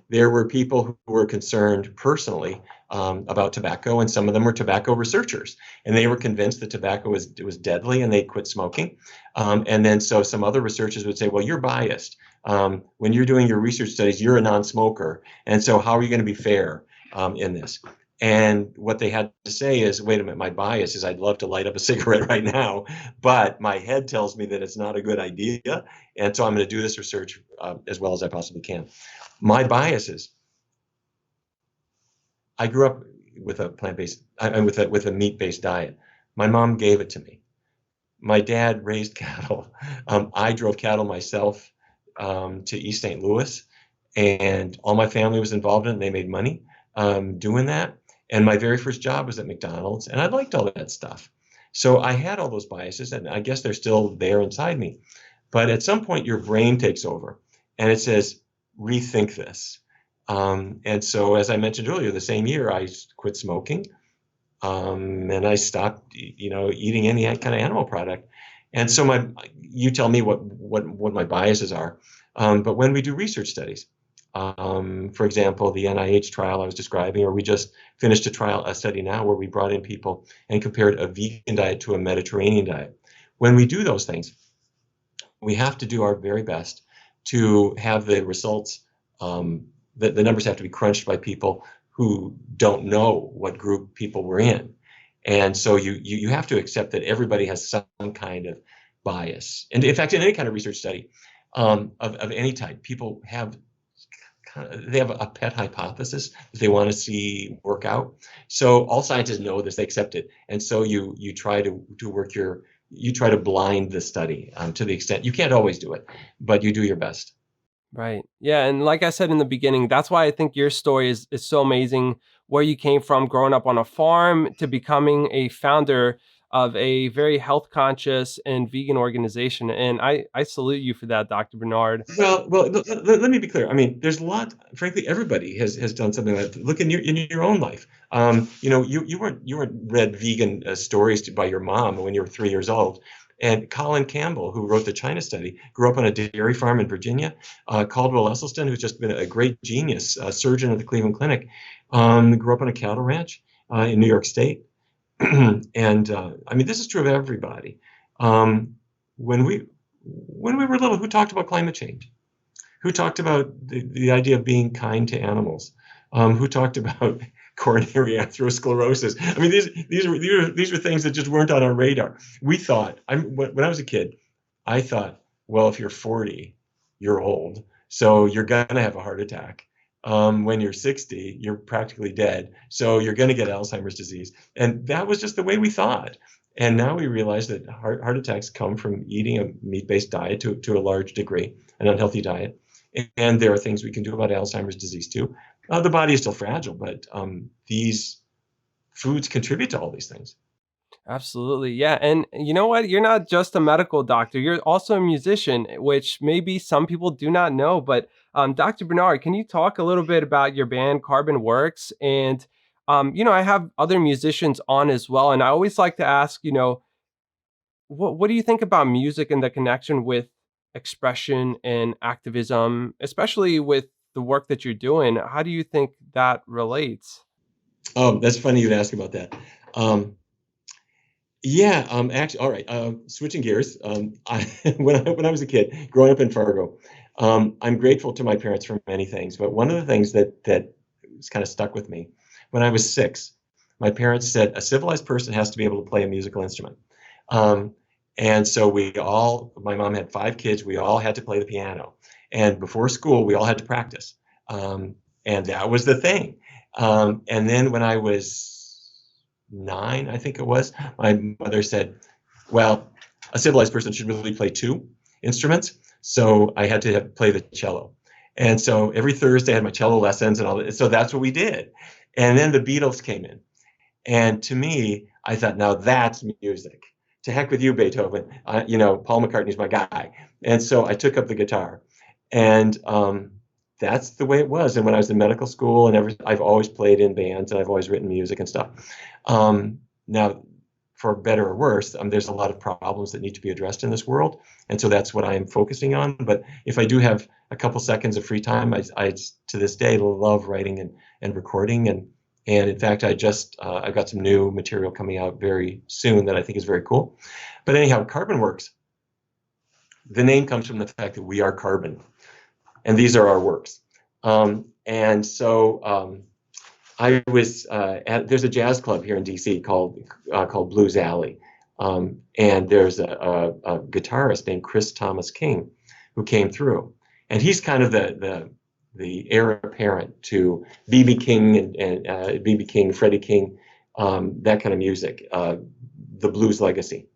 There were people who were concerned personally about tobacco, and some of them were tobacco researchers, and they were convinced that tobacco was deadly, and they quit smoking. And then so some other researchers would say, well, you're biased. When you're doing your research studies, you're a non-smoker, and so how are you going to be fair in this? And what they had to say is, wait a minute, my bias is I'd love to light up a cigarette right now, but my head tells me that it's not a good idea. And so I'm going to do this research as well as I possibly can. My bias is I grew up with a plant-based, with a meat-based diet. My mom gave it to me. My dad raised cattle. I drove cattle myself to East St. Louis, and all my family was involved in it. They made money doing that. And my very first job was at McDonald's, and I liked all that stuff. So I had all those biases, and I guess they're still there inside me. But at some point, your brain takes over, and it says, rethink this. And so, as I mentioned earlier, the same year, I quit smoking, and I stopped, eating any kind of animal product. And so you tell me what my biases are. But when we do research studies, for example, the NIH trial I was describing, or we just finished a study now where we brought in people and compared a vegan diet to a Mediterranean diet. When we do those things, we have to do our very best to have the results the numbers have to be crunched by people who don't know what group people were in. And so you have to accept that everybody has some kind of bias. And in fact, in any kind of research study of any type, people have they have a pet hypothesis that they want to see work out. So all scientists know this, they accept it. And so you try to try to blind the study to the extent you can't always do it, but you do your best. Right. Yeah. And like I said in the beginning, that's why I think your story is so amazing. Where you came from, growing up on a farm to becoming a founder of a very health conscious and vegan organization. And I salute you for that, Dr. Barnard. Well, let me be clear. I mean, there's a lot. Frankly, everybody has done something like that. Look in your own life. You weren't read vegan stories by your mom when you were 3 years old. And Colin Campbell, who wrote the China Study, grew up on a dairy farm in Virginia. Caldwell Esselstyn, who's just been a great genius, surgeon at the Cleveland Clinic, grew up on a cattle ranch in New York State. And I mean, this is true of everybody. When we were little, who talked about climate change? Who talked about the idea of being kind to animals? Who talked about coronary atherosclerosis? I mean, these were things that just weren't on our radar. We thought, when I was a kid, I thought, well, if you're 40, you're old, so you're gonna have a heart attack. When you're 60, you're practically dead, so you're going to get Alzheimer's disease. And that was just the way we thought. And now we realize that heart attacks come from eating a meat-based diet to a large degree, an unhealthy diet. And there are things we can do about Alzheimer's disease too. The body is still fragile, but these foods contribute to all these things. Absolutely. Yeah. And you know what? You're not just a medical doctor, you're also a musician, which maybe some people do not know. But Dr. Barnard, can you talk a little bit about your band Carbonworks? And, I have other musicians on as well. And I always like to ask, what do you think about music and the connection with expression and activism, especially with the work that you're doing? How do you think that relates? That's funny you'd ask about that. Yeah, actually, all right. Switching gears, when I was a kid, growing up in Fargo, I'm grateful to my parents for many things. But one of the things that was kind of stuck with me, when I was 6, my parents said a civilized person has to be able to play a musical instrument. And so my mom had 5 kids. We all had to play the piano, and before school, we all had to practice. And that was the thing. And then when I was 9, I think it was, my mother said, well, a civilized person should really play 2 instruments. So I had to play the cello. And so every Thursday I had my cello lessons and all that. So that's what we did. And then the Beatles came in. And to me, I thought, now that's music. To heck with you, Beethoven. Paul McCartney's my guy. And so I took up the guitar. And that's the way it was. And when I was in medical school and I've always played in bands and I've always written music and stuff. Now, for better or worse, there's a lot of problems that need to be addressed in this world. And so that's what I'm focusing on. But if I do have a couple seconds of free time, I to this day love writing and recording. And in fact, I've got some new material coming out very soon that I think is very cool. But anyhow, Carbonworks, the name comes from the fact that we are carbon. And these are our works. And so I was there's a jazz club here in DC called Blues Alley, and there's a guitarist named Chris Thomas King who came through, and he's kind of the heir apparent to B.B. King and B.B. King, Freddie King, that kind of music, the blues legacy,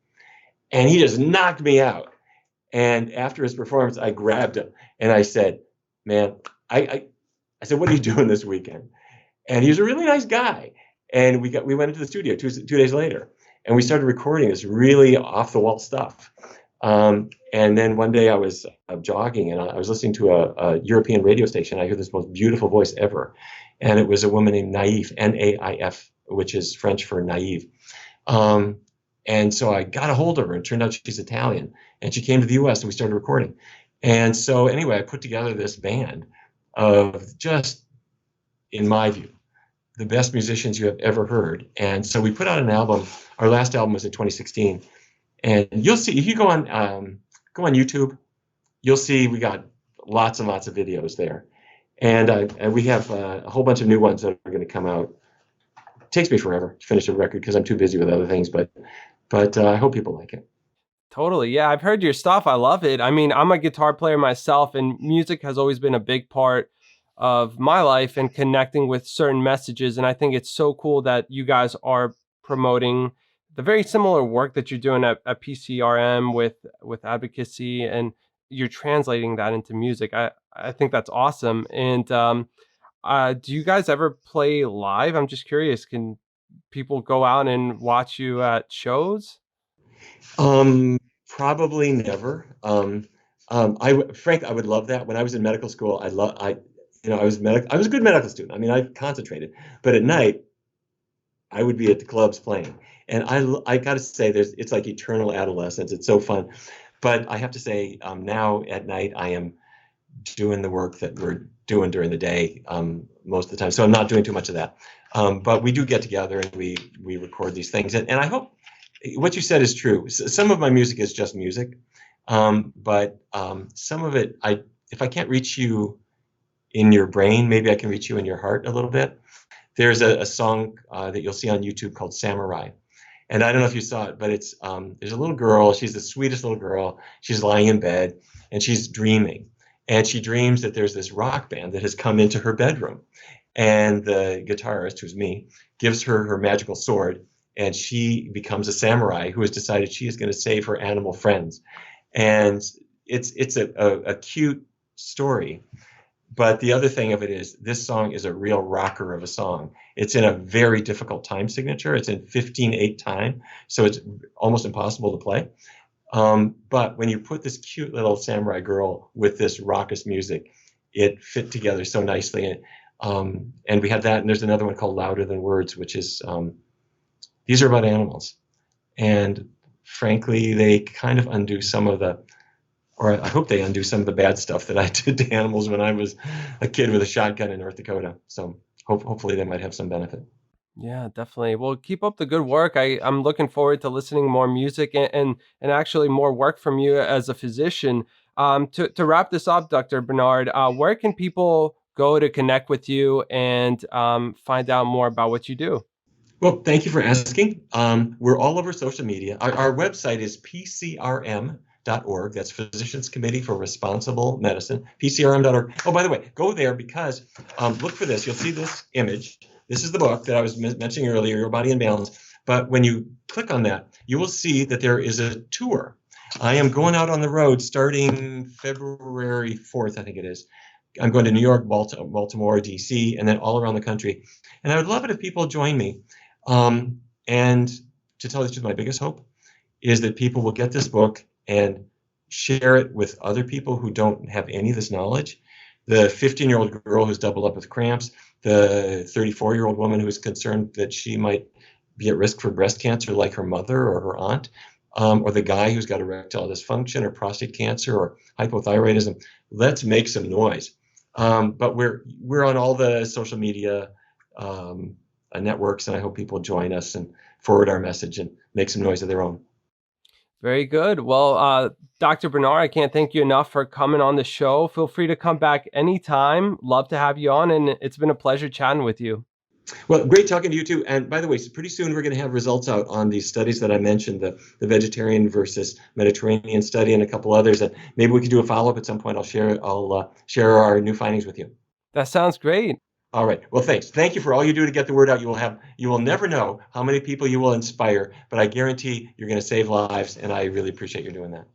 and he just knocked me out. And after his performance, I grabbed him and I said, man, I said, what are you doing this weekend? And he was a really nice guy. And we went into the studio 2 days later and we started recording this really off the wall stuff. And then one day I was jogging and I was listening to a European radio station. I heard this most beautiful voice ever. And it was a woman named Naif, Naif, which is French for naive. And so I got a hold of her and it turned out she's Italian. And she came to the US and we started recording. And so anyway, I put together this band of just, in my view, the best musicians you have ever heard. And so we put out an album. Our last album was in 2016. And you'll see, if you go on YouTube, you'll see we got lots and lots of videos there. And we have a whole bunch of new ones that are going to come out. It takes me forever to finish a record because I'm too busy with other things, but I hope people like it. Totally. Yeah, I've heard your stuff. I love it. I mean, I'm a guitar player myself, and music has always been a big part of my life and connecting with certain messages. And I think it's so cool that you guys are promoting the very similar work that you're doing at PCRM with advocacy, and you're translating that into music. I think that's awesome. And do you guys ever play live? I'm just curious. Can people go out and watch you at shows? Probably never. Frank, I would love that. When I was in medical school, I was I was a good medical student. I mean, I concentrated, but at night I would be at the clubs playing, and I got to say, it's like eternal adolescence. It's so fun, but I have to say, now at night I am doing the work that we're doing during the day most of the time. So I'm not doing too much of that. But we do get together and we record these things, and I hope what you said is true. Some of my music is just music, but some of it, if I can't reach you in your brain, maybe I can reach you in your heart a little bit. There's a song that you'll see on YouTube called Samurai. And I don't know if you saw it, but there's a little girl. She's the sweetest little girl. She's lying in bed and she's dreaming. And she dreams that there's this rock band that has come into her bedroom. And the guitarist, who's me, gives her her magical sword. And she becomes a samurai who has decided she is going to save her animal friends. And it's a cute story. But the other thing of it is, this song is a real rocker of a song. It's in a very difficult time signature. It's in 15/8 time, so it's almost impossible to play. But when you put this cute little samurai girl with this raucous music, it fit together so nicely. And we had that, and there's another one called Louder Than Words, which is these are about animals. And frankly, they kind of undo some of the, or I hope they undo some of the bad stuff that I did to animals when I was a kid with a shotgun in North Dakota. So hopefully they might have some benefit. Yeah, definitely. Well, keep up the good work. I'm looking forward to listening more music and actually more work from you as a physician. To wrap this up, Dr. Barnard, where can people go to connect with you and find out more about what you do? Well, thank you for asking. We're all over social media. Our website is PCRM.org. That's Physicians Committee for Responsible Medicine, PCRM.org. Oh, by the way, go there because look for this. You'll see this image. This is the book that I was mentioning earlier, Your Body in Balance. But when you click on that, you will see that there is a tour. I am going out on the road starting February 4th, I think it is. I'm going to New York, Baltimore, DC, and then all around the country. And I would love it if people join me. And to tell you the truth, my biggest hope is that people will get this book and share it with other people who don't have any of this knowledge. The 15-year-old girl who's doubled up with cramps, the 34-year-old woman who's concerned that she might be at risk for breast cancer like her mother or her aunt, or the guy who's got erectile dysfunction or prostate cancer or hypothyroidism. Let's make some noise. But we're on all the social media networks, and I hope people join us and forward our message and make some noise of their own. Very good. Well, Dr. Barnard, I can't thank you enough for coming on the show. Feel free to come back anytime. Love to have you on, and it's been a pleasure chatting with you. Well, great talking to you too. And by the way, so pretty soon we're going to have results out on these studies that I mentioned, the vegetarian versus Mediterranean study and a couple others. And maybe we could do a follow-up at some point. I'll share our new findings with you. That sounds great. All right. Well, thanks. Thank you for all you do to get the word out. You will never know how many people you will inspire, but I guarantee you're going to save lives, and I really appreciate you doing that.